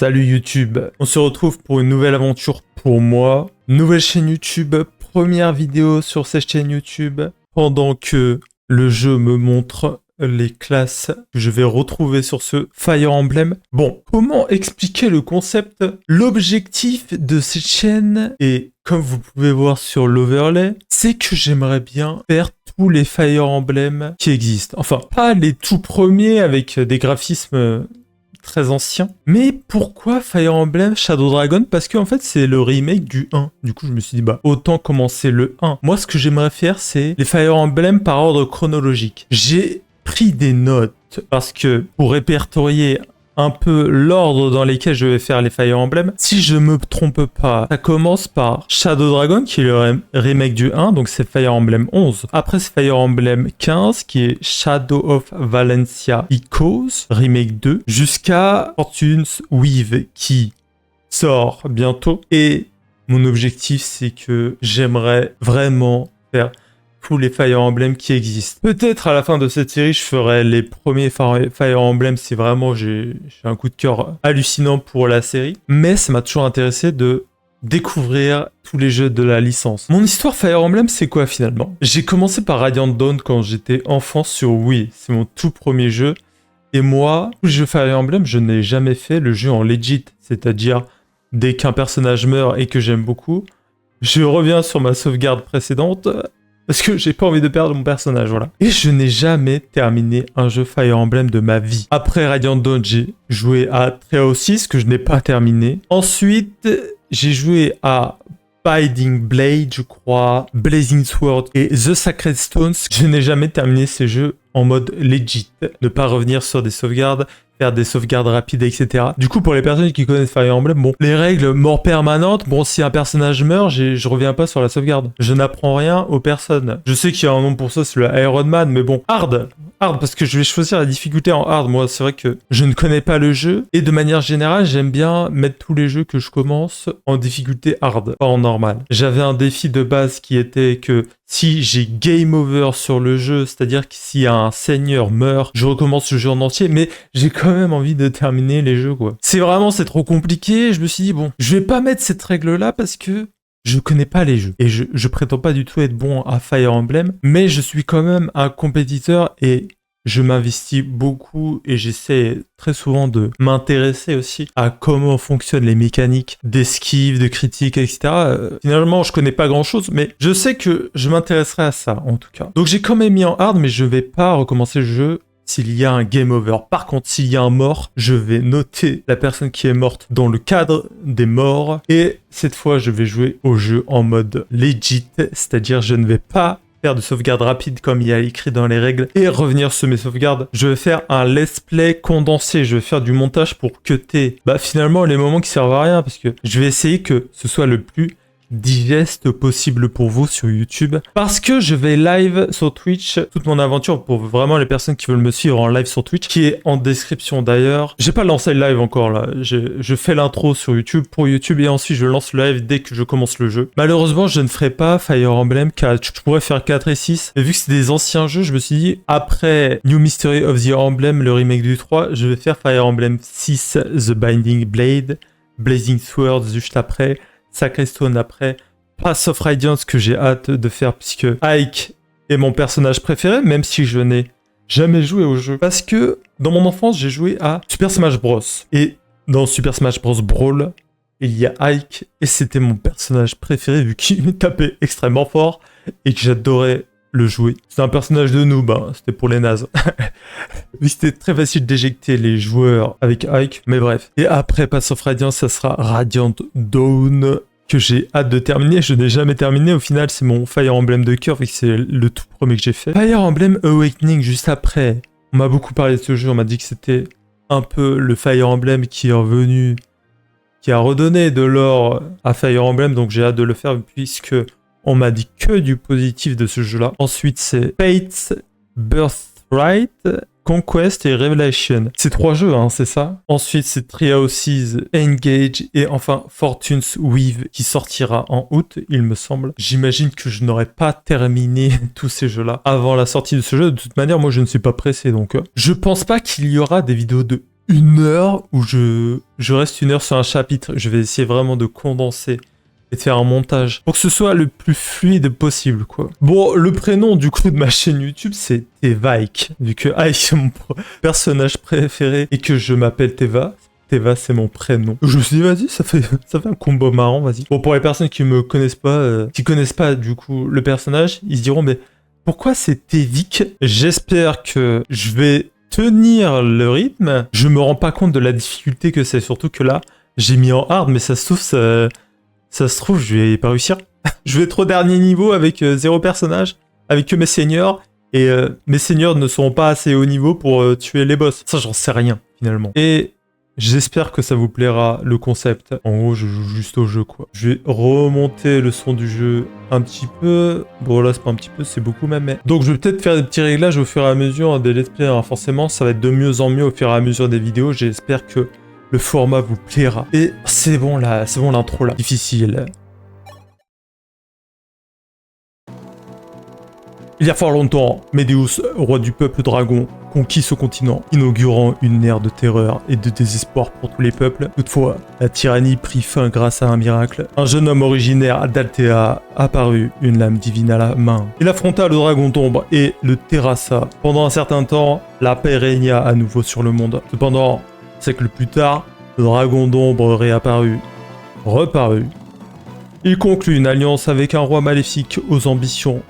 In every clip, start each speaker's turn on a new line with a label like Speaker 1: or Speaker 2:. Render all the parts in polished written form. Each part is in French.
Speaker 1: Salut YouTube, on se retrouve pour une nouvelle aventure pour moi. Nouvelle chaîne YouTube, première vidéo sur cette chaîne YouTube. Pendant que le jeu me montre les classes que je vais retrouver sur ce Fire Emblem. Bon, comment expliquer le concept? L'objectif de cette chaîne, et comme vous pouvez voir sur l'overlay, c'est que j'aimerais bien faire tous les Fire Emblem qui existent. Enfin, pas les tout premiers avec des graphismes très anciens. Mais pourquoi Fire Emblem Shadow Dragon? Parce qu'en fait, c'est le remake du 1. Du coup, je me suis dit, bah, autant commencer le 1. Moi, ce que j'aimerais faire, c'est les Fire Emblem par ordre chronologique. J'ai pris des notes parce que pour répertorier un peu l'ordre dans lesquels je vais faire les Fire Emblem, si je me trompe pas, ça commence par Shadow Dragon, qui est le remake du 1, donc c'est Fire Emblem 11. Après, c'est Fire Emblem 15, qui est Shadow of Valencia Echoes, remake 2, jusqu'à Fortune's Weave, qui sort bientôt. Et mon objectif, c'est que j'aimerais vraiment faire tous les Fire Emblem qui existent. Peut-être à la fin de cette série, je ferai les premiers Fire Emblem si vraiment j'ai un coup de cœur hallucinant pour la série. Mais ça m'a toujours intéressé de découvrir tous les jeux de la licence. Mon histoire Fire Emblem, c'est quoi finalement? J'ai commencé par Radiant Dawn quand j'étais enfant sur Wii. C'est mon tout premier jeu. Et moi, tous les jeux Fire Emblem, je n'ai jamais fait le jeu en legit. C'est-à-dire, dès qu'un personnage meurt et que j'aime beaucoup, je reviens sur ma sauvegarde précédente parce que j'ai pas envie de perdre mon personnage, voilà. Et je n'ai jamais terminé un jeu Fire Emblem de ma vie. Après Radiant Dawn, j'ai joué à Treehouse 6, que je n'ai pas terminé. Ensuite, j'ai joué à Binding Blade, je crois, Blazing Sword et The Sacred Stones. Je n'ai jamais terminé ces jeux en mode legit. Ne pas revenir sur des sauvegardes, faire des sauvegardes rapides, etc. Du coup, pour les personnes qui connaissent Fire Emblem, bon, les règles mort permanente, bon, si un personnage meurt, je reviens pas sur la sauvegarde. Je n'apprends rien aux personnes. Je sais qu'il y a un nom pour ça, c'est le Iron Man, mais bon, hard, parce que je vais choisir la difficulté en hard. Moi, c'est vrai que je ne connais pas le jeu, et de manière générale, j'aime bien mettre tous les jeux que je commence en difficulté hard, pas en normal. J'avais un défi de base qui était que si j'ai game over sur le jeu, c'est-à-dire que si un seigneur meurt, je recommence le jeu en entier, mais j'ai quand même envie de terminer les jeux, quoi. C'est trop compliqué, je me suis dit, bon, je vais pas mettre cette règle-là parce que je connais pas les jeux. Et je prétends pas du tout être bon à Fire Emblem, mais je suis quand même un compétiteur et je m'investis beaucoup et j'essaie très souvent de m'intéresser aussi à comment fonctionnent les mécaniques d'esquive, de critique, etc. Finalement, je connais pas grand-chose, mais je sais que je m'intéresserai à ça, en tout cas. Donc j'ai quand même mis en hard, mais je vais pas recommencer le jeu s'il y a un game over. Par contre, s'il y a un mort, je vais noter la personne qui est morte dans le cadre des morts. Et cette fois, je vais jouer au jeu en mode legit, c'est-à-dire je ne vais pas faire de sauvegarde rapide comme il y a écrit dans les règles et revenir sur mes sauvegardes. Je vais faire un let's play condensé. Je vais faire du montage pour cutter finalement les moments qui servent à rien parce que je vais essayer que ce soit le plus digeste possible pour vous sur YouTube parce que je vais live sur Twitch toute mon aventure pour vraiment les personnes qui veulent me suivre en live sur Twitch qui est en description d'ailleurs. J'ai pas lancé le live encore là, je fais l'intro sur YouTube pour YouTube et ensuite je lance le live dès que je commence le jeu. Malheureusement je ne ferai pas Fire Emblem 4, je pourrais faire 4 et 6 mais vu que c'est des anciens jeux je me suis dit après New Mystery of the Emblem, le remake du 3, je vais faire Fire Emblem 6 The Binding Blade, Blazing Sword juste après, Sacred Stone après, Path of Radiance que j'ai hâte de faire puisque Ike est mon personnage préféré même si je n'ai jamais joué au jeu. Parce que dans mon enfance j'ai joué à Super Smash Bros. Et dans Super Smash Bros Brawl, il y a Ike et c'était mon personnage préféré vu qu'il me tapait extrêmement fort et que j'adorais le jouer. C'est un personnage de noob, c'était pour les nazes. Oui, c'était très facile d'éjecter les joueurs avec Ike, mais bref. Et après Path of Radiance, ça sera Radiant Dawn, que j'ai hâte de terminer. Je n'ai jamais terminé, au final c'est mon Fire Emblem de cœur, vu que c'est le tout premier que j'ai fait. Fire Emblem Awakening, juste après. On m'a beaucoup parlé de ce jeu, on m'a dit que c'était un peu le Fire Emblem qui est revenu, qui a redonné de l'or à Fire Emblem, donc j'ai hâte de le faire puisque on m'a dit que du positif de ce jeu-là. Ensuite, c'est Fate's Birthright, Conquest et Revelation. C'est 3 jeux, c'est ça. Ensuite, c'est Treehouse, Engage et enfin Fortune's Weave qui sortira en août, il me semble. J'imagine que je n'aurais pas terminé tous ces jeux-là avant la sortie de ce jeu. De toute manière, moi, je ne suis pas pressé, donc je pense pas qu'il y aura des vidéos de une heure où je reste une heure sur un chapitre. Je vais essayer vraiment de condenser et de faire un montage pour que ce soit le plus fluide possible, quoi. Bon, le prénom du coup de ma chaîne YouTube, c'est Tevaik, vu que Ike c'est mon personnage préféré et que je m'appelle Teva. Teva, c'est mon prénom. Je me suis dit, vas-y, ça fait un combo marrant, vas-y. Bon, pour les personnes qui me connaissent pas, du coup le personnage, ils se diront, mais pourquoi c'est Tevik? J'espère que je vais tenir le rythme. Je me rends pas compte de la difficulté que c'est, surtout que là, j'ai mis en hard, mais ça se trouve, je vais pas réussir. Je vais être au dernier niveau avec 0 personnage, avec que mes seigneurs, et mes seigneurs ne seront pas assez haut niveau pour tuer les boss. Ça, j'en sais rien, finalement. Et j'espère que ça vous plaira, le concept. En gros, je joue juste au jeu, quoi. Je vais remonter le son du jeu un petit peu. Bon, là, c'est pas un petit peu, c'est beaucoup même. Mais... Donc, je vais peut-être faire des petits réglages au fur et à mesure des let's play. Hein. Forcément, ça va être de mieux en mieux au fur et à mesure des vidéos. J'espère que le format vous plaira. Et c'est bon, là. C'est bon, l'intro, là. Difficile. Il y a fort longtemps, Médéus, roi du peuple dragon, conquit ce continent, inaugurant une ère de terreur et de désespoir pour tous les peuples. Toutefois, la tyrannie prit fin grâce à un miracle. Un jeune homme originaire d'Altea apparut, une lame divine à la main. Il affronta le dragon d'ombre et le terrassa. Pendant un certain temps, la paix régna à nouveau sur le monde. Cependant, siècles plus tard, le dragon d'ombre reparut. Il conclut une alliance avec un roi maléfique aux ambitions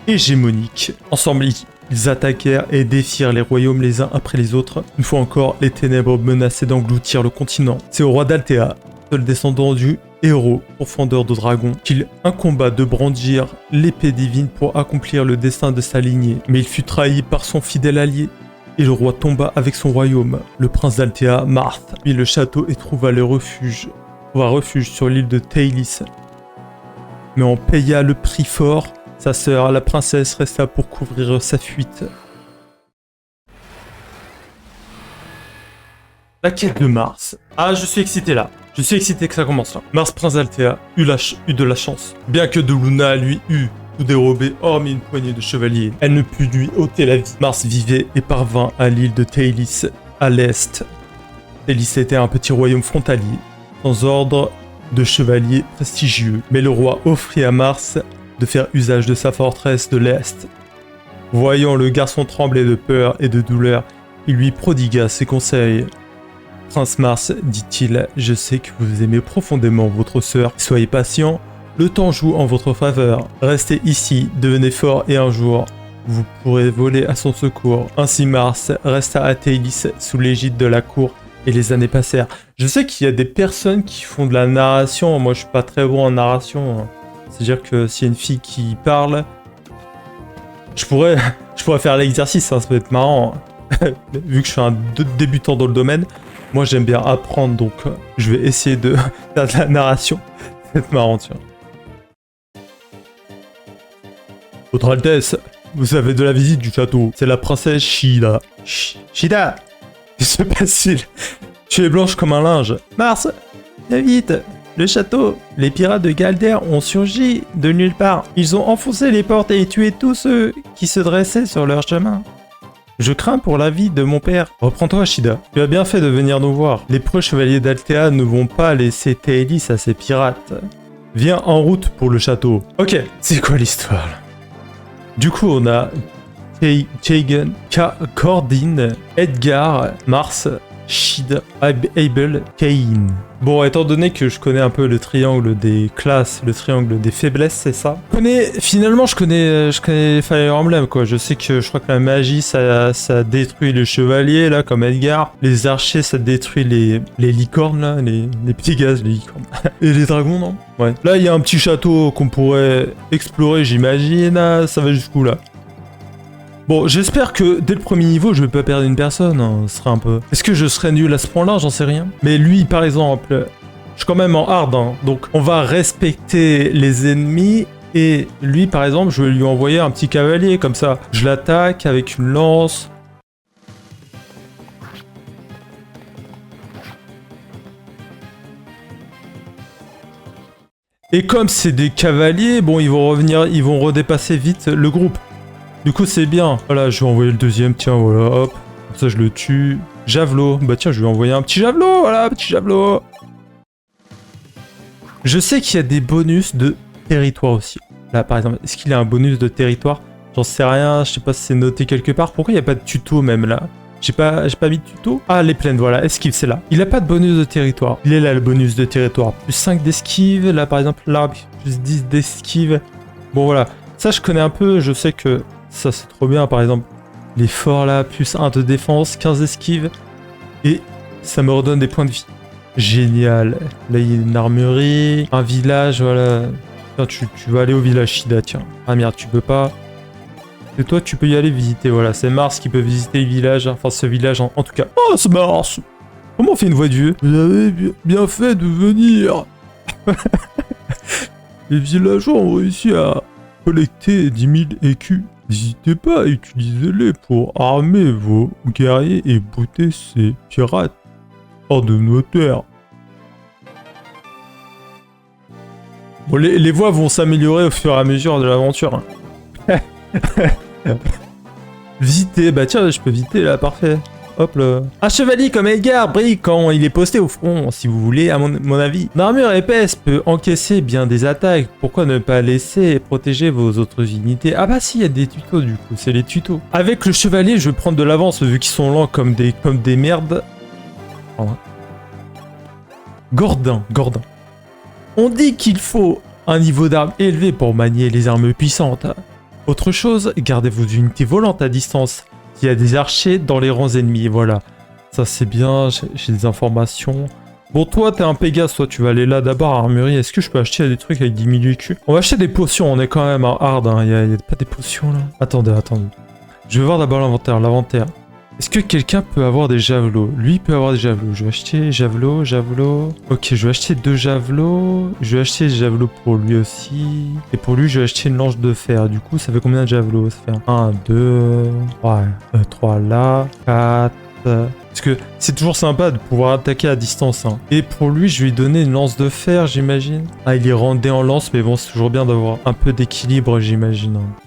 Speaker 1: hégémoniques. Ensemble, ils attaquèrent et défirent les royaumes les uns après les autres. Une fois encore, les ténèbres menaçaient d'engloutir le continent. C'est au roi d'Altea, seul descendant du héros pourfendeur de dragons, qu'il incomba de brandir l'épée divine pour accomplir le destin de sa lignée. Mais il fut trahi par son fidèle allié, et le roi tomba avec son royaume. Le prince d'Altea, Marth, puis le château et trouva refuge sur l'île de Teilis. Mais on paya le prix fort. Sa sœur, la princesse, resta pour couvrir sa fuite. La quête de Mars. Ah, je suis excité là. Je suis excité que ça commence là. Mars, prince d'Altea, eut de la chance. Bien que de Luna lui eût tout dérobé, hormis une poignée de chevaliers, elle ne put lui ôter la vie. Mars vivait et parvint à l'île de Teilis, à l'est. Teilis était un petit royaume frontalier, sans ordre de chevaliers prestigieux. Mais le roi offrit à Mars de faire usage de sa forteresse de l'Est. Voyant le garçon trembler de peur et de douleur, il lui prodigua ses conseils. « Prince Mars, dit-il, je sais que vous aimez profondément votre sœur. Soyez patient, le temps joue en votre faveur. Restez ici, devenez fort et un jour, vous pourrez voler à son secours. » Ainsi Mars resta à Teilis sous l'égide de la cour et les années passèrent. Je sais qu'il y a des personnes qui font de la narration, moi je suis pas très bon en narration. C'est-à-dire que s'il y a une fille qui parle, je pourrais faire l'exercice, hein, ça peut être marrant. Vu que je suis un débutant dans le domaine, moi j'aime bien apprendre, donc je vais essayer de faire de la narration. Ça va être marrant, tiens. Votre Altesse, vous avez de la visite du château. C'est la princesse Shida. Shida, que se passe-t-il? Tu es blanche comme un linge. Mars, viens vite. Le château, les pirates de Galder ont surgi de nulle part. Ils ont enfoncé les portes et tué tous ceux qui se dressaient sur leur chemin. Je crains pour la vie de mon père. Reprends-toi, Shida. Tu as bien fait de venir nous voir. Les preux chevaliers d'Altea ne vont pas laisser Teilis à ces pirates. Viens en route pour le château. Ok, c'est quoi l'histoire là? Du coup, on a Tegan, Cordin, Edgar, Mars, Shida, Abel, Cain. Bon, étant donné que je connais un peu le triangle des classes, le triangle des faiblesses, c'est ça. Finalement, je connais Fire Emblem, quoi. Je sais que je crois que la magie, ça détruit les chevaliers, là, comme Edgar. Les archers, ça détruit les licornes, là, les petits gaz, les licornes. Et les dragons, non? Ouais. Là, il y a un petit château qu'on pourrait explorer, j'imagine. Ça va jusqu'où, là? Bon, j'espère que dès le premier niveau, je vais pas perdre une personne. Hein. Ce serait un peu... Est-ce que je serais nul à ce point-là? J'en sais rien. Mais lui, par exemple, je suis quand même en hard. Hein. Donc, on va respecter les ennemis. Et lui, par exemple, je vais lui envoyer un petit cavalier. Comme ça, je l'attaque avec une lance. Et comme c'est des cavaliers, bon, ils vont redépasser vite le groupe. Du coup, c'est bien. Voilà, je vais envoyer le deuxième. Tiens, voilà, hop. Comme ça, je le tue. Javelot. Bah tiens, je vais envoyer un petit javelot. Voilà, petit javelot. Je sais qu'il y a des bonus de territoire aussi. Là, par exemple, est-ce qu'il y a un bonus de territoire? J'en sais rien, je sais pas si c'est noté quelque part. Pourquoi il n'y a pas de tuto même là? J'ai pas mis de tuto. Ah, les plaines, voilà, esquive, c'est là. Il a pas de bonus de territoire. Il est là, le bonus de territoire. Plus 5 d'esquive. Là, par exemple, l'arbre, plus 10 d'esquive. Bon, voilà. Ça, je connais un peu. Je sais que ça, c'est trop bien. Par exemple, les forts là, plus 1 de défense, 15 d'esquive. Et ça me redonne des points de vie. Génial. Là, il y a une armurerie, un village, voilà. Tiens, tu vas aller au village Shida, tiens. Ah merde, tu peux pas. Et toi, tu peux y aller visiter, voilà. C'est Mars qui peut visiter le village, enfin ce village en tout cas. Oh, c'est Mars! Comment on fait une voix de vieux? Vous avez bien fait de venir. Les villageois ont réussi à collecter 10 000 écus. N'hésitez pas à utiliser-les pour armer vos guerriers et bouter ces pirates hors de nos terres. Bon, les voix vont s'améliorer au fur et à mesure de l'aventure. Hein. Visiter, bah tiens, je peux visiter là, parfait. Hop là. Un chevalier comme Edgar brille quand il est posté au front, si vous voulez, à mon avis. Une armure épaisse peut encaisser bien des attaques. Pourquoi ne pas laisser protéger vos autres unités? Ah bah si, il y a des tutos du coup, c'est les tutos. Avec le chevalier, je vais prendre de l'avance vu qu'ils sont lents comme des merdes. Voilà. Gordin. On dit qu'il faut un niveau d'arme élevé pour manier les armes puissantes. Autre chose, gardez vos unités volantes à distance. Il y a des archers dans les rangs ennemis, voilà. Ça c'est bien, j'ai des informations. Bon, toi t'es un Pégase, toi tu vas aller là d'abord à Armurerie. Est-ce que je peux acheter des trucs avec 10 000 EQ? On va acheter des potions, on est quand même à hard, hein. Il y a pas des potions là. Attendez. Je vais voir d'abord l'inventaire. Est-ce que quelqu'un peut avoir des javelots? Lui peut avoir des javelots. Je vais acheter javelot. Ok, je vais acheter 2 javelots. Je vais acheter des javelots pour lui aussi. Et pour lui, je vais acheter une lance de fer. Du coup, ça fait combien de javelots? Ça fait 1, 2, 3 là, 4. Parce que c'est toujours sympa de pouvoir attaquer à distance. Hein. Et pour lui, je vais lui donner une lance de fer, j'imagine. Ah, il est rendé en lance, mais bon, c'est toujours bien d'avoir un peu d'équilibre, j'imagine. Hein.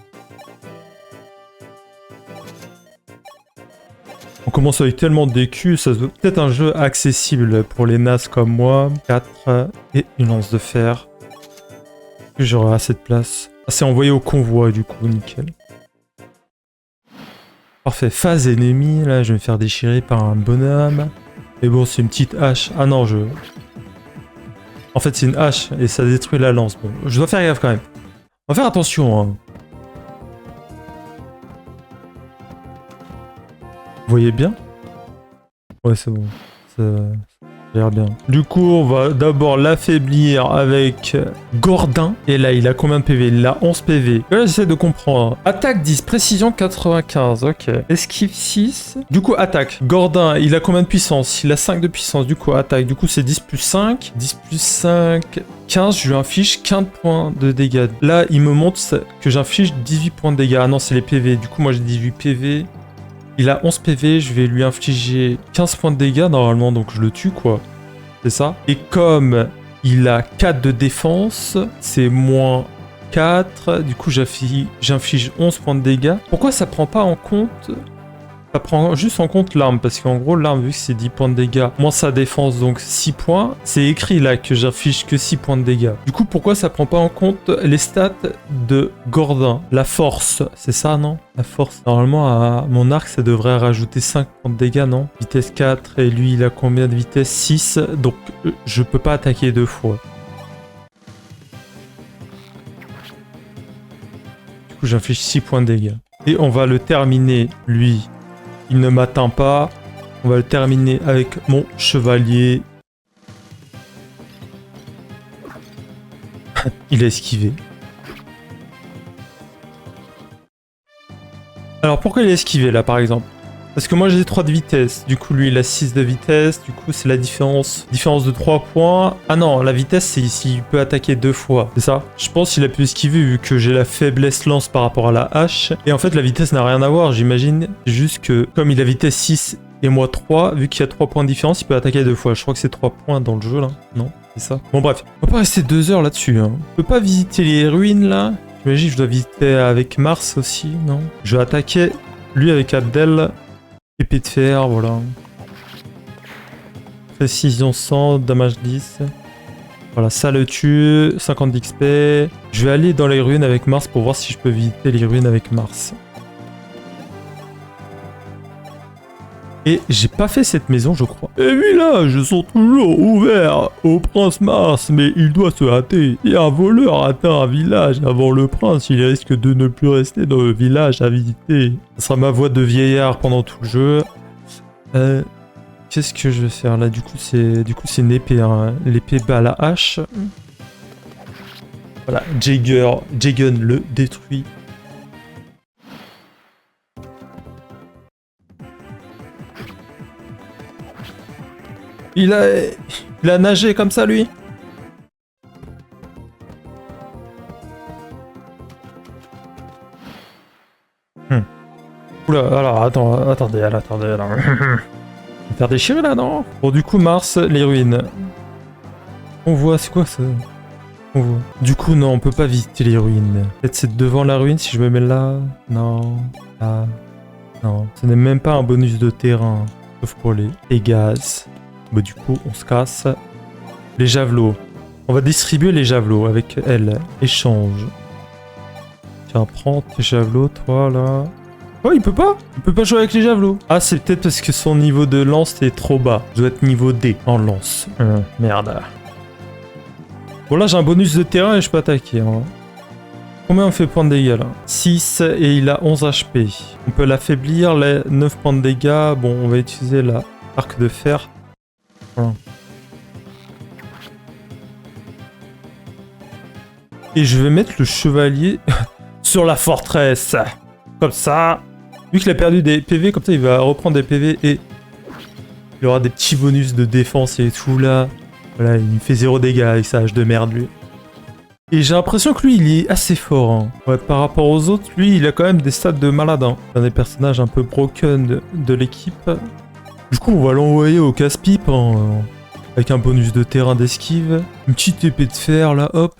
Speaker 1: On commence avec tellement d'écus, ça se veut peut-être un jeu accessible pour les nazes comme moi. 4 et une lance de fer. J'aurai assez de place. Ah, c'est envoyé au convoi du coup, nickel. Parfait, phase ennemie, là je vais me faire déchirer par un bonhomme. Mais bon, c'est une petite hache. Ah non, En fait, c'est une hache et ça détruit la lance. Bon, je dois faire gaffe quand même. On va faire attention, hein. Vous voyez bien? Ouais, c'est bon. Ça a l'air bien. Du coup, on va d'abord l'affaiblir avec Gordin. Et là, il a combien de PV? Il a 11 PV. Là, j'essaie de comprendre. Attaque 10, précision 95. Ok. Esquive 6. Du coup, attaque. Gordin, il a combien de puissance? Il a 5 de puissance. Du coup, attaque. Du coup, c'est 10 plus 5. 10 plus 5... 15, je lui inflige 15 points de dégâts. Là, il me montre que j'inflige 18 points de dégâts. Ah non, c'est les PV. Du coup, moi, j'ai 18 PV. Il a 11 PV, je vais lui infliger 15 points de dégâts normalement, donc je le tue quoi. C'est ça. Et comme il a 4 de défense, c'est moins 4. Du coup, j'inflige 11 points de dégâts. Pourquoi ça prend pas en compte... Ça prend juste en compte l'arme, parce qu'en gros, l'arme, vu que c'est 10 points de dégâts, moins sa défense, donc 6 points, c'est écrit là que j'inflige que 6 points de dégâts. Du coup, pourquoi ça prend pas en compte les stats de Gordin? La force, c'est ça, non? La force. Normalement, à mon arc, ça devrait rajouter 5 points de dégâts, non? Vitesse 4, et lui, il a combien de vitesse? 6, donc je peux pas attaquer 2 fois. Du coup, j'inflige 6 points de dégâts. Et on va le terminer, lui. Il ne m'atteint pas. On va le terminer avec mon chevalier. Il a esquivé. Alors pourquoi il a esquivé là par exemple? Parce que moi j'ai 3 de vitesse. Du coup lui il a 6 de vitesse. Du coup c'est la différence. Différence de 3 points. Ah non, la vitesse c'est s'il peut attaquer 2 fois. C'est ça? Je pense qu'il a pu esquiver vu que j'ai la faiblesse lance par rapport à la hache. Et en fait la vitesse n'a rien à voir j'imagine. Juste que comme il a vitesse 6 et moi 3, vu qu'il y a 3 points de différence, il peut attaquer 2 fois. Je crois que c'est 3 points dans le jeu là. Non? C'est ça? Bon bref. On va pas rester 2 heures là-dessus. Hein. On peut pas visiter les ruines là. J'imagine que je dois visiter avec Mars aussi, non? Je vais attaquer lui avec Abdel. Épée de fer, voilà. Précision 100, damage 10. Voilà, ça le tue. 50 d'XP. Je vais aller dans les ruines avec Mars pour voir si je peux visiter les ruines avec Mars. Et j'ai pas fait cette maison, je crois. Les villages sont toujours ouverts au prince Mars, mais il doit se hâter. Si un voleur atteint un village avant le prince, il risque de ne plus rester dans le village à visiter. Ce sera ma voix de vieillard pendant tout le jeu. Qu'est-ce que je vais faire là? Du coup, c'est une épée. Hein. L'épée bat la hache. Voilà, Jagen le détruit. Il a nagé comme ça, lui. Oula, alors, attendez, là. On va faire déchirer, là, non? Bon, du coup, Mars, les ruines. On voit, c'est quoi, ça? On voit. Du coup, non, on peut pas visiter les ruines. Peut-être c'est devant la ruine, si je me mets là. Non, là. Non, ce n'est même pas un bonus de terrain. Sauf pour les gaz. Bah, du coup, on se casse. Les javelots. On va distribuer les javelots avec elle. Échange. Tiens, prends tes javelots, toi, là. Oh, il peut pas? Il peut pas jouer avec les javelots. Ah, c'est peut-être parce que son niveau de lance est trop bas. Je dois être niveau D en lance. Merde. Bon, là, j'ai un bonus de terrain et je peux attaquer. Hein. Combien on fait point de dégâts, là? 6 et il a 11 HP. On peut l'affaiblir, les 9 points de dégâts. Bon, on va utiliser la arc de fer. Voilà. Et je vais mettre le chevalier sur la forteresse. Comme ça. Vu qu'il a perdu des PV, comme ça il va reprendre des PV et il aura des petits bonus de défense et tout là. Voilà, il me fait 0 dégâts avec sa hache de merde lui. Et j'ai l'impression que lui il est assez fort. Hein. Ouais, par rapport aux autres, lui il a quand même des stats de malade. Hein. C'est un des personnages un peu broken de l'équipe. Du coup, on va l'envoyer au casse-pipe hein, avec un bonus de terrain d'esquive. Une petite épée de fer, là, hop.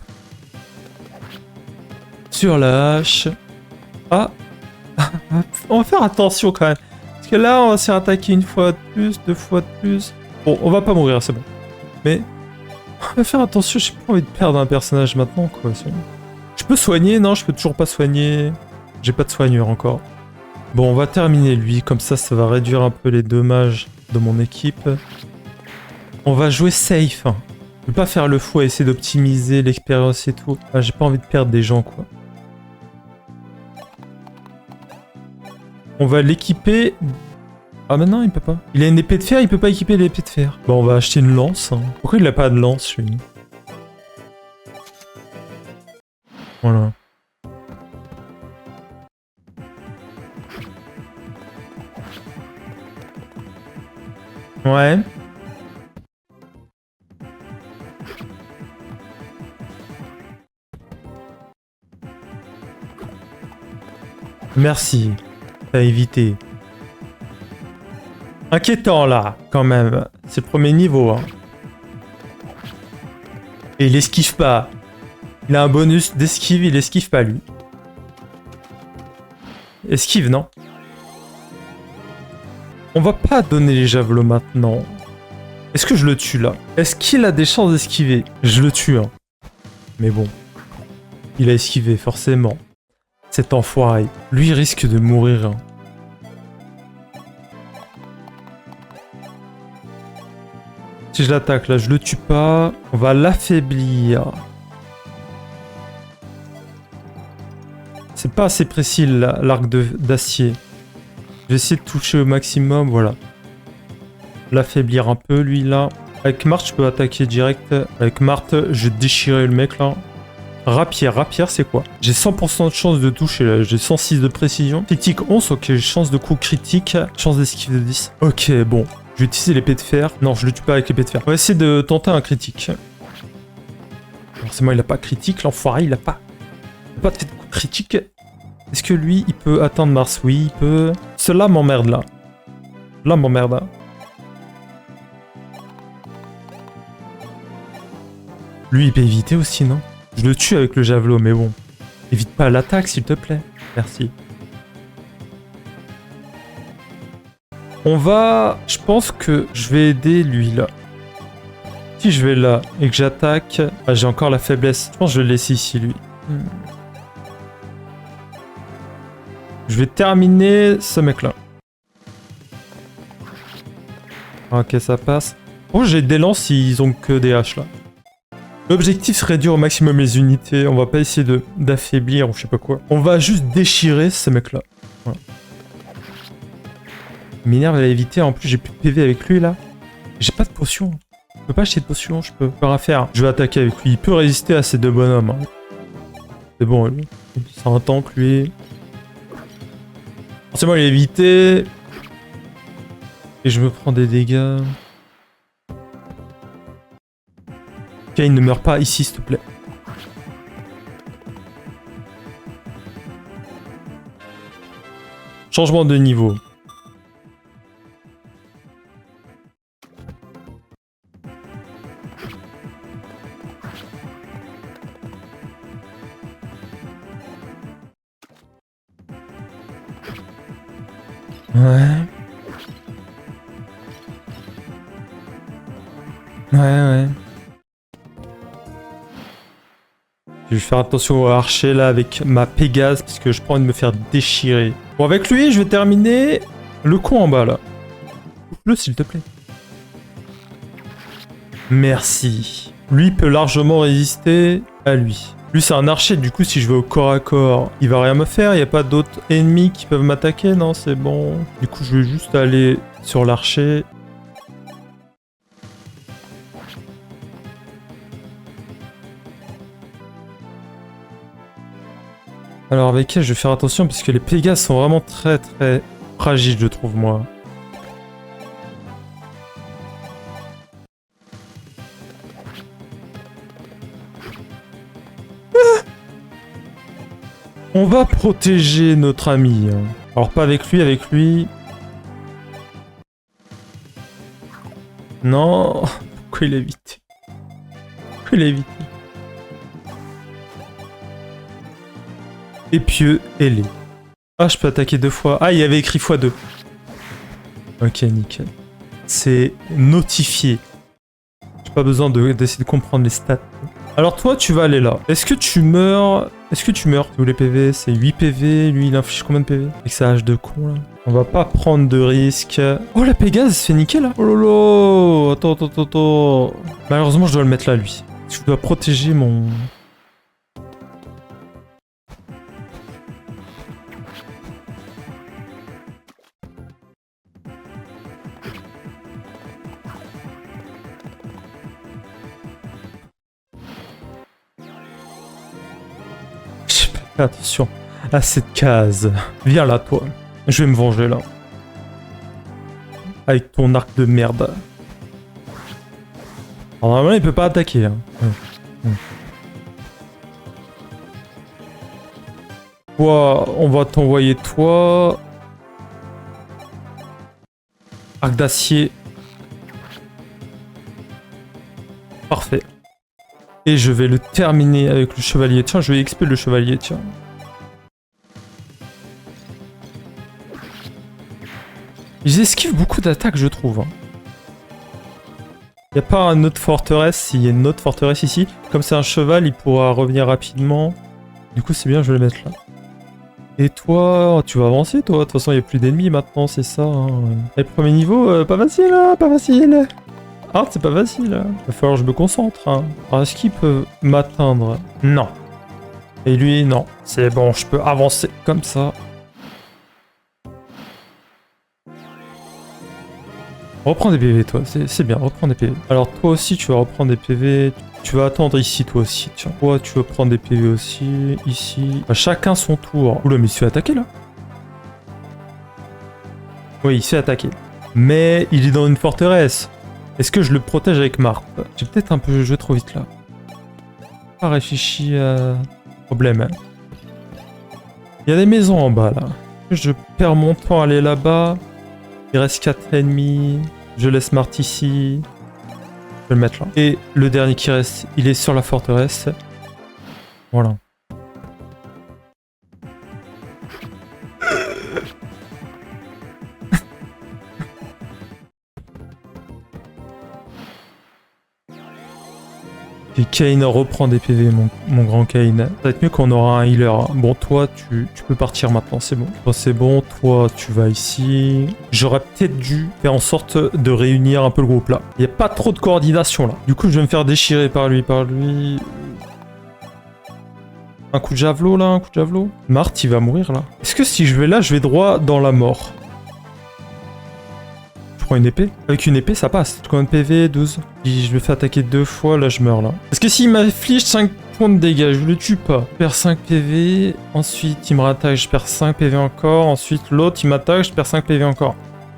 Speaker 1: Sur la hache. Ah. On va faire attention quand même. Parce que là, on va se faire attaquer une fois de plus, 2 fois de plus. Bon, on va pas mourir, c'est bon. Mais on va faire attention, j'ai pas envie de perdre un personnage maintenant, quoi. Je peux soigner? Non, je peux toujours pas soigner. J'ai pas de soigneur encore. Bon, on va terminer lui, comme ça va réduire un peu les dommages de mon équipe. On va jouer safe. Hein. Je vais pas faire le fou à essayer d'optimiser l'expérience et tout. Ah, j'ai pas envie de perdre des gens, quoi. On va l'équiper... Ah, maintenant, il peut pas. Il a une épée de fer, il peut pas équiper l'épée de fer. Bon, on va acheter une lance. Hein. Pourquoi il a pas de lance, lui? Voilà. Ouais. Merci. T'as évité. Inquiétant là, quand même. C'est le premier niveau. Hein. Et il esquive pas. Il a un bonus d'esquive, il esquive pas lui. Esquive, non? On va pas donner les javelots maintenant. Est-ce que je le tue là? Est-ce qu'il a des chances d'esquiver? Je le tue, hein. Mais bon. Il a esquivé, forcément. Cet enfoiré. Lui, il risque de mourir. Hein. Si je l'attaque là, je le tue pas. On va l'affaiblir. C'est pas assez précis l'arc d'acier. Je vais essayer de toucher au maximum, voilà. L'affaiblir un peu, lui, là. Avec Marthe, je peux attaquer direct. Avec Marthe, je vais déchirer le mec, là. Rapière, c'est quoi? J'ai 100% de chance de toucher, là. J'ai 106 de précision. Critique 11, ok. Chance de coup critique. Chance d'esquive de 10. Ok, bon. Je vais utiliser l'épée de fer. Non, je le tue pas avec l'épée de fer. On va essayer de tenter un critique. Forcément, il a pas critique, l'enfoiré, il a pas de coup critique. Est-ce que lui, il peut atteindre Mars? Oui, il peut. Cela m'emmerde, là. Là, m'emmerde. Hein. Lui, il peut éviter aussi, non? Je le tue avec le javelot, mais bon. Évite pas l'attaque, s'il te plaît. Merci. On va... Je pense que je vais aider lui, là. Si je vais là et que j'attaque, ah, j'ai encore la faiblesse. Je pense que je vais le laisser ici, lui. Je vais terminer ce mec-là. Ok, ça passe. Oh, j'ai des lances, ils ont que des haches, là. L'objectif, c'est réduire au maximum les unités. On va pas essayer d'affaiblir ou je sais pas quoi. On va juste déchirer ce mec-là. Voilà. M'énerve à éviter. En plus, j'ai plus de PV avec lui, là. J'ai pas de potion. Je peux pas acheter de potion, je peux rien faire. Je vais attaquer avec lui. Il peut résister à ces deux bonhommes. Hein. C'est bon, lui. C'est un tank, lui. Forcément, il a évité. Et je me prends des dégâts. Kane, ne meurt pas ici, s'il te plaît. Changement de niveau. Ouais. Ouais. Je vais faire attention au archer là avec ma Pégase parce que je prends envie de me faire déchirer. Bon, avec lui, je vais terminer le con en bas là. Coupe-le s'il te plaît. Merci. Lui peut largement résister à lui. Lui c'est un archer, du coup si je vais au corps à corps, il va rien me faire, il n'y a pas d'autres ennemis qui peuvent m'attaquer, non c'est bon. Du coup je vais juste aller sur l'archer. Alors avec elle je vais faire attention parce que les Pégases sont vraiment très fragiles je trouve moi. On va protéger notre ami. Alors pas avec lui, Non. Pourquoi il a évité? Pourquoi il a évité? Épieux, ailé. Ah, je peux attaquer 2 fois. Ah, il y avait écrit x2. Ok, nickel. C'est notifié. J'ai pas besoin d'essayer de comprendre les stats. Alors toi, tu vas aller là. Est-ce que tu meurs? Tous les PV, c'est 8 PV. Lui, il inflige combien de PV? Avec sa hache de con, là. On va pas prendre de risques. Oh, la Pégase se fait niquer, là. Oh lolo. Attends. Malheureusement, je dois le mettre là, lui. Je dois protéger mon... Attention à cette case. Viens là, toi. Je vais me venger, là. Avec ton arc de merde. Alors, normalement, il peut pas attaquer. Hein. Toi, on va t'envoyer, toi. Arc d'acier. Parfait. Et je vais le terminer avec le chevalier. Tiens, je vais XP le chevalier, tiens. Ils esquivent beaucoup d'attaques, je trouve. Hein. Y a pas une autre forteresse. Il y a une autre forteresse ici. Comme c'est un cheval, il pourra revenir rapidement. Du coup, c'est bien, je vais le mettre là. Et toi, tu vas avancer, toi. De toute façon, il n'y a plus d'ennemis maintenant, c'est ça. Hein. Et premier niveau, pas facile, hein, pas facile. Ah, c'est pas facile. Hein. Va falloir que je me concentre. Hein. Alors, est-ce qu'il peut m'atteindre? Non. Et lui, non. C'est bon, je peux avancer comme ça. Reprends des PV, toi. C'est bien, reprends des PV. Alors, toi aussi, tu vas reprendre des PV. Tu vas attendre ici, toi aussi. Tiens, toi, tu veux prendre des PV aussi. Ici. Chacun son tour. Oula, mais il se fait attaquer, là. Oui, il se fait attaquer. Mais il est dans une forteresse. Est-ce que je le protège avec Marp? J'ai peut-être un peu joué trop vite, là. Pas réfléchi à... problème. Hein. Il y a des maisons en bas, là. Je perds mon temps à aller là-bas. Il reste 4 ennemis. Je laisse Marthe ici. Je vais le mettre là. Et le dernier qui reste, il est sur la forteresse. Voilà. Et Kane reprend des PV, mon grand Kane. Ça va être mieux qu'on aura un healer. Bon, toi, tu peux partir maintenant, c'est bon. Toi, c'est bon. Toi, tu vas ici. J'aurais peut-être dû faire en sorte de réunir un peu le groupe là. Il n'y a pas trop de coordination là. Du coup, je vais me faire déchirer par lui. Un coup de javelot là, un coup de javelot. Marthe, il va mourir là. Est-ce que si je vais là, je vais droit dans la mort? Je prends une épée. Avec une épée, ça passe. Combien de PV? 12. Si je me fais attaquer 2 fois, là, je meurs, là. Parce que s'il m'inflige 5 points de dégâts, je le tue pas. Je perds 5 PV. Ensuite, il me rattaque, je perds 5 PV encore. Ensuite, l'autre, il m'attaque, je perds 5 PV encore.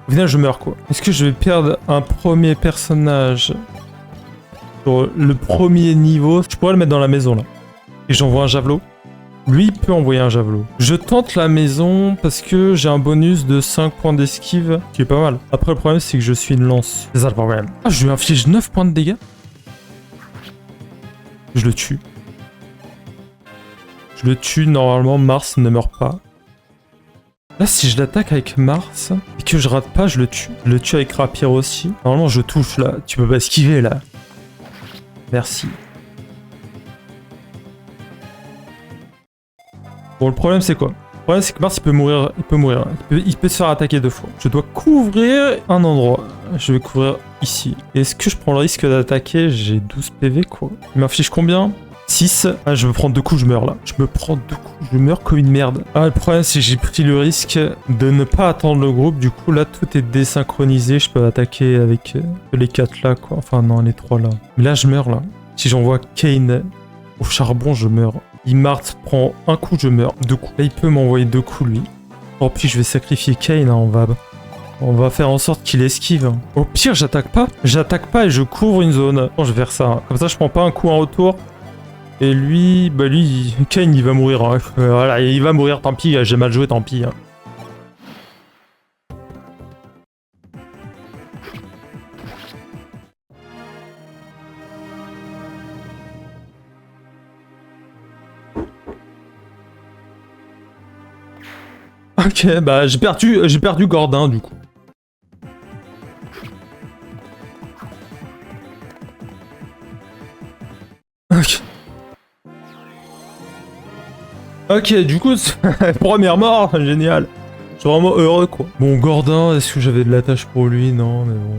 Speaker 1: Au final, je meurs, quoi. Est-ce que je vais perdre un premier personnage sur le premier niveau? Je pourrais le mettre dans la maison, là. Et j'envoie un javelot. Lui, il peut envoyer un javelot. Je tente la maison parce que j'ai un bonus de 5 points d'esquive, qui est pas mal. Après, le problème, c'est que je suis une lance. C'est ça le problème. Ah, je lui inflige 9 points de dégâts. Je le tue. Je le tue, normalement, Mars ne meurt pas. Là, si je l'attaque avec Mars et que je rate pas, je le tue. Je le tue avec Rapier aussi. Normalement, je touche, là. Tu peux pas esquiver, là. Merci. Bon, le problème, c'est quoi? Le problème, c'est que Mars, il peut mourir. Il peut se faire attaquer 2 fois. Je dois couvrir un endroit. Je vais couvrir ici. Est-ce que je prends le risque d'attaquer? J'ai 12 PV, quoi. Il m'affiche combien? 6. Ah, je me prends 2 coups, je meurs, là. Je me prends 2 coups, je meurs comme une merde. Ah, le problème, c'est que j'ai pris le risque de ne pas attendre le groupe. Du coup, là, tout est désynchronisé. Je peux attaquer avec les 4 là, quoi. Enfin, non, les 3 là. Mais là, je meurs, là. Si j'envoie Kane au charbon, je meurs. Mart prend un coup, je meurs. 2 coups. Là, il peut m'envoyer 2 coups, lui. Au pire, je vais sacrifier Kane. Hein, on va faire en sorte qu'il esquive. Hein. Au pire, j'attaque pas. J'attaque pas et je couvre une zone. Bon, je vais faire ça. Hein. Comme ça, je prends pas un coup en retour. Et lui, Kane, il va mourir. Hein. Voilà, il va mourir, tant pis. J'ai mal joué, tant pis. Hein. Ok, bah j'ai perdu Gordin du coup. Ok. Ok, du coup, première mort, génial. Je suis vraiment heureux quoi. Bon, Gordin, est-ce que j'avais de la tâche pour lui? Non, mais bon.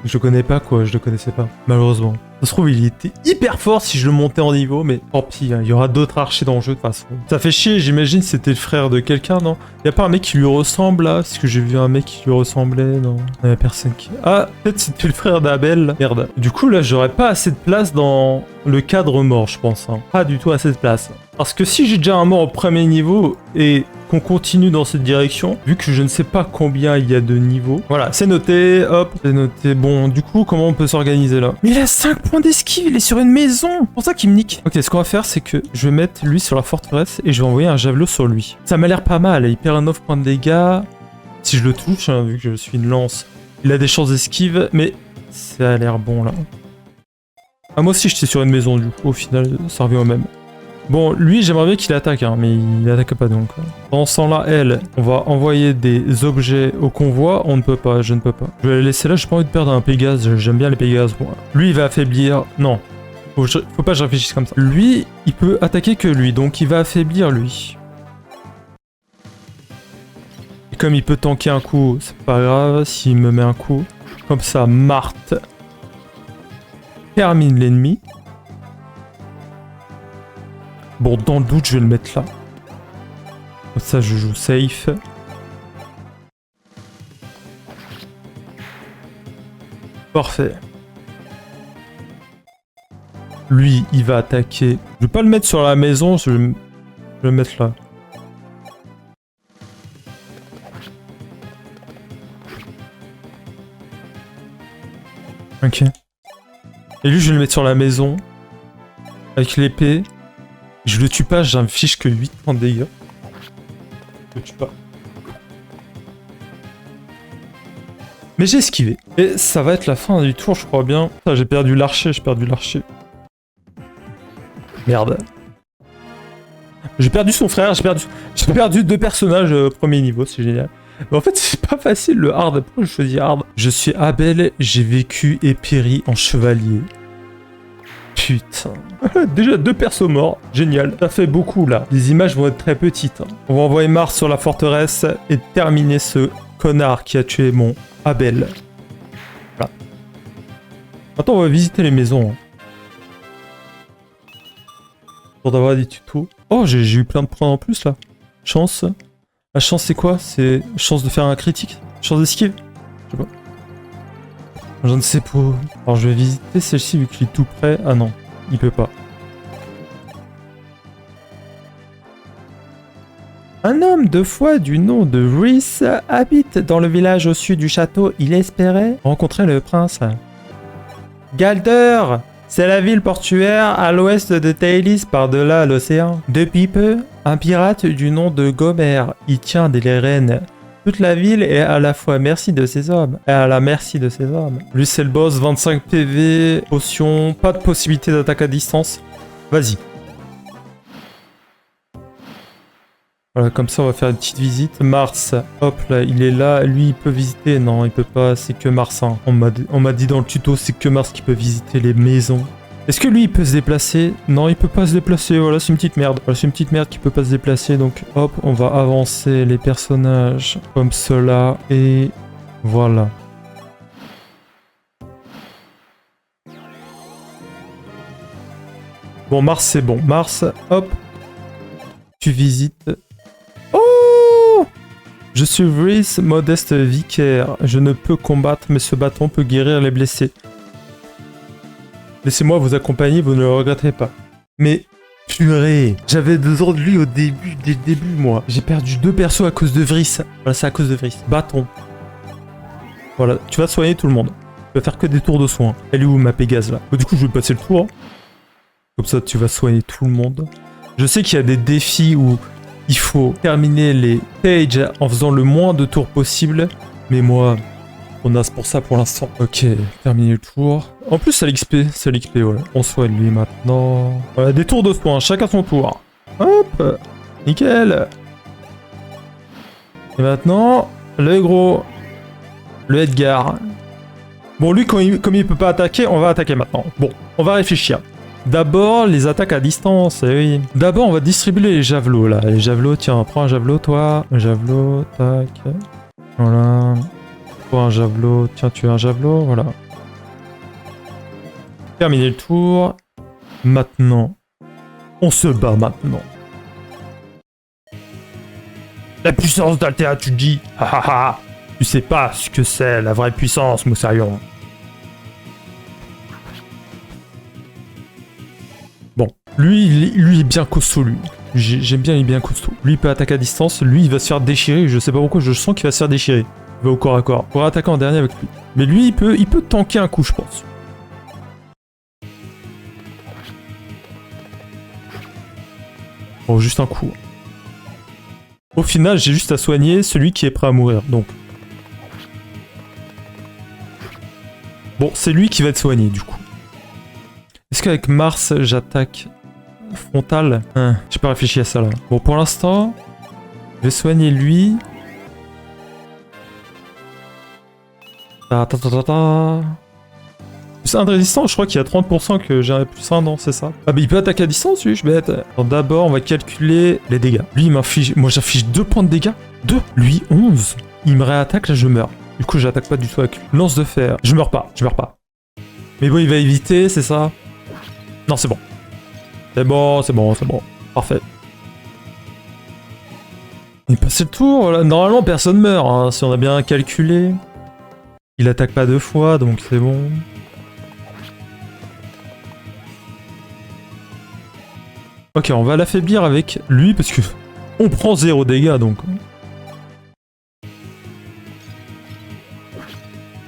Speaker 1: Je le connais pas quoi, je le connaissais pas, malheureusement. Ça se trouve, il était hyper fort si je le montais en niveau, mais tant pis, hein, il y aura d'autres archers dans le jeu de toute façon. Ça fait chier, j'imagine c'était le frère de quelqu'un, non? Y a pas un mec qui lui ressemble là? Parce que j'ai vu un mec qui lui ressemblait, non? Y a personne qui... Ah, peut-être c'était le frère d'Abel. Merde. Du coup, là, j'aurais pas assez de place dans le cadre mort, je pense. Hein. Pas du tout assez de place. Parce que si j'ai déjà un mort au premier niveau et qu'on continue dans cette direction, vu que je ne sais pas combien il y a de niveaux. Voilà, c'est noté, hop, c'est noté. Bon, du coup, comment on peut s'organiser là? Mais il a 5 points d'esquive, il est sur une maison. C'est pour ça qu'il me nique. Ok, ce qu'on va faire, c'est que je vais mettre lui sur la forteresse et je vais envoyer un javelot sur lui. Ça m'a l'air pas mal, il perd 9 points de dégâts. Si je le touche, hein, vu que je suis une lance, il a des chances d'esquive, mais ça a l'air bon là. Ah, moi aussi, j'étais sur une maison, du coup, au final, ça revient au même. Bon, lui, j'aimerais bien qu'il attaque, hein, mais il attaque pas donc. Pendant ce temps-là, elle, on va envoyer des objets au convoi. On ne peut pas, je ne peux pas. Je vais la laisser là, j'ai pas envie de perdre un Pégase. J'aime bien les Pégases, moi. Lui, il va affaiblir... Non, faut pas que je réfléchisse comme ça. Lui, il peut attaquer que lui, donc il va affaiblir lui. Et comme il peut tanker un coup, c'est pas grave s'il me met un coup. Comme ça, Marthe termine l'ennemi. Bon, dans le doute, je vais le mettre là. Comme ça, je joue safe. Parfait. Lui, il va attaquer. Je vais pas le mettre sur la maison, je vais le mettre là. Ok. Et lui, je vais le mettre sur la maison. Avec l'épée. Je le tue pas, j'inflige que 8 points de dégâts. Je le tue pas. Mais j'ai esquivé. Et ça va être la fin du tour, je crois bien. J'ai perdu l'archer, j'ai perdu l'archer. Merde. J'ai perdu son frère, j'ai perdu 2 personnages au premier niveau, c'est génial. Mais en fait, c'est pas facile le hard. Pourquoi je choisis hard? Je suis Abel, j'ai vécu et péri en chevalier. putain. Déjà 2 persos morts. Génial. Ça fait beaucoup là. Les images vont être très petites. On va envoyer Mars sur la forteresse et terminer ce connard qui a tué mon Abel. Voilà. Maintenant on va visiter les maisons. Pour d'avoir des tutos. Oh j'ai eu plein de points en plus là. Chance. La chance c'est quoi? C'est chance de faire un critique? Chance d'esquive? Je sais pas. Je ne sais pas. Alors je vais visiter celle-ci vu qu'il est tout près. Ah non, il peut pas. Un homme de foi du nom de Rhys habite dans le village au sud du château. Il espérait rencontrer le prince. Galder, c'est la ville portuaire à l'ouest de Taelis par-delà l'océan. Depuis peu, un pirate du nom de Gomer y tient des rênes. Toute la ville est à la fois merci de ses hommes et à la merci de ses hommes. Lui c'est le boss, 25 PV, potion, pas de possibilité d'attaque à distance. Vas-y. Voilà, comme ça on va faire une petite visite. Mars, hop là, il est là. Lui il peut visiter, non il peut pas, c'est que Mars. Hein. On m'a dit dans le tuto, c'est que Mars qui peut visiter les maisons. Est-ce que lui il peut se déplacer? Non, il peut pas se déplacer, voilà, c'est une petite merde. Voilà, c'est une petite merde qui peut pas se déplacer, donc hop, on va avancer les personnages comme cela, et voilà. Bon, Mars, c'est bon. Mars, hop, tu visites. Oh! Je suis Rhys, modeste vicaire. Je ne peux combattre, mais ce bâton peut guérir les blessés. Laissez-moi vous accompagner, vous ne le regretterez pas. Mais, purée, j'avais besoin de lui dès le début, moi. J'ai perdu 2 persos à cause de Vrys. Voilà, c'est à cause de Vrys. Bâton. Voilà, tu vas soigner tout le monde. Tu vas faire que des tours de soins. Elle est où, ma Pégase, là? Du coup, je vais passer le tour. Comme ça, tu vas soigner tout le monde. Je sais qu'il y a des défis où il faut terminer les stages en faisant le moins de tours possible. Mais moi... on a pour ça pour l'instant. Ok, terminé le tour. En plus, c'est l'XP, voilà. On soigne lui maintenant. Voilà, des tours de soins, chacun son tour. Hop, nickel. Et maintenant, le gros, le Edgar. Bon, lui, comme il peut pas attaquer, on va attaquer maintenant. Bon, on va réfléchir. D'abord, les attaques à distance, eh oui. D'abord, on va distribuer les javelots, là. Les javelots, tiens, prends un javelot, toi. Un javelot, tac. Voilà. Pour un javelot, tiens, tu as un javelot, voilà. Terminé le tour. Maintenant, on se bat maintenant. La puissance d'Altea, tu dis. Tu sais pas ce que c'est la vraie puissance, Moussarion. Bon, lui est bien costaud, lui. J'aime bien, il est bien costaud. Lui, il peut attaquer à distance. Lui, il va se faire déchirer. Je sais pas pourquoi, je sens qu'il va se faire déchirer. Il va au corps à corps. Pour attaquer en dernier avec lui. Mais lui, il peut tanker un coup, je pense. Bon, juste un coup. Au final, j'ai juste à soigner celui qui est prêt à mourir, donc. Bon, c'est lui qui va être soigné, du coup. Est-ce qu'avec Mars, j'attaque frontal? J'ai pas réfléchi à ça, là. Bon, pour l'instant, je vais soigner lui. Plus 1 de résistance, je crois qu'il y a 30% que j'ai un plus 1, non, c'est ça? Ah bah il peut attaquer à distance, lui, je suis bête. D'abord, on va calculer les dégâts. Lui, il m'inflige... Moi, j'affiche 2 points de dégâts. 2. Lui, 11. Il me réattaque, là, je meurs. Du coup, j'attaque pas du tout avec lui. Lance de fer. Je meurs pas. Mais bon, il va éviter, c'est ça? Non, c'est bon. C'est bon. Parfait. Il passe le tour, là. Normalement, personne meurt, hein, si on a bien calculé. Il attaque pas 2 fois, donc c'est bon. Ok, on va l'affaiblir avec lui, parce que on prend 0 dégâts, donc.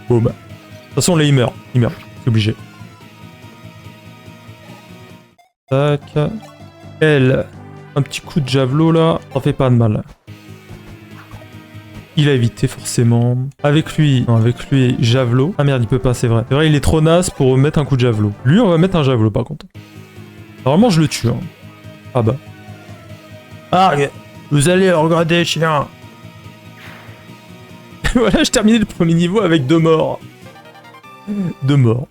Speaker 1: Boum. De toute façon, là, il meurt. C'est obligé. Tac. Elle. Un petit coup de javelot, là. Ça fait pas de mal. Il a évité forcément. Avec lui, javelot. Ah merde, il peut pas, c'est vrai. C'est vrai, il est trop naze pour mettre un coup de javelot. Lui, on va mettre un javelot par contre. Normalement, je le tue. Hein. Ah bah. Ah, vous allez regarder, chien. Voilà, je terminais le premier niveau avec 2 morts. 2 morts.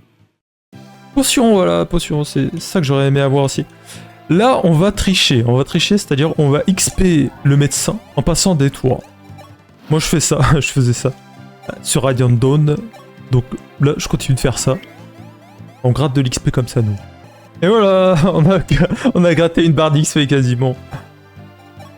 Speaker 1: Potion, voilà, potion, c'est ça que j'aurais aimé avoir aussi. Là, on va tricher, c'est-à-dire on va XP le médecin en passant des tours. Moi, je fais ça, je faisais ça sur Radiant Dawn. Donc là, je continue de faire ça. On gratte de l'XP comme ça, nous. Et voilà, on a gratté une barre d'XP quasiment.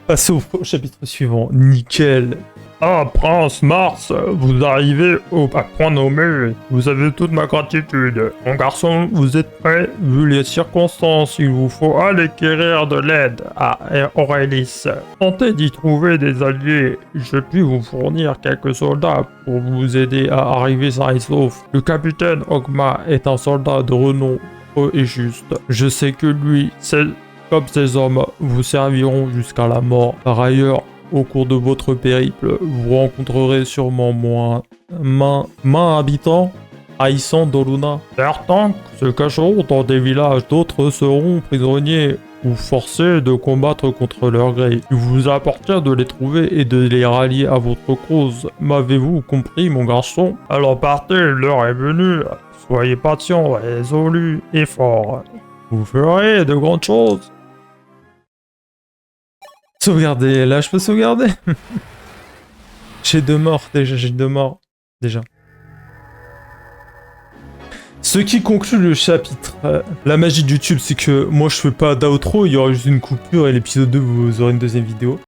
Speaker 1: Passons au chapitre suivant. Nickel.
Speaker 2: Ah, Prince Mars, vous arrivez à point nommé. Vous avez toute ma gratitude. Mon garçon, vous êtes prêt? Vu les circonstances, il vous faut aller quérir de l'aide à Aurélis. Tentez d'y trouver des alliés. Je puis vous fournir quelques soldats pour vous aider à arriver sain et sauf. Le capitaine Ogma est un soldat de renom et juste. Je sais que lui, comme ces hommes, vous serviront jusqu'à la mort. Par ailleurs, au cours de votre périple, vous rencontrerez sûrement main habitants haïssant Doluna. Certains se cacheront dans des villages, d'autres seront prisonniers ou forcés de combattre contre leur gré. Il vous appartient de les trouver et de les rallier à votre cause. M'avez-vous compris, mon garçon? Alors partez, l'heure est venue. Soyez patient, résolu et fort. Vous ferez de grandes choses.
Speaker 1: Sauvegarder, là je peux sauvegarder. J'ai 2 morts déjà. Ce qui conclut le chapitre. La magie de YouTube, c'est que moi je fais pas d'outro, il y aura juste une coupure et l'épisode 2 vous aurez une deuxième vidéo.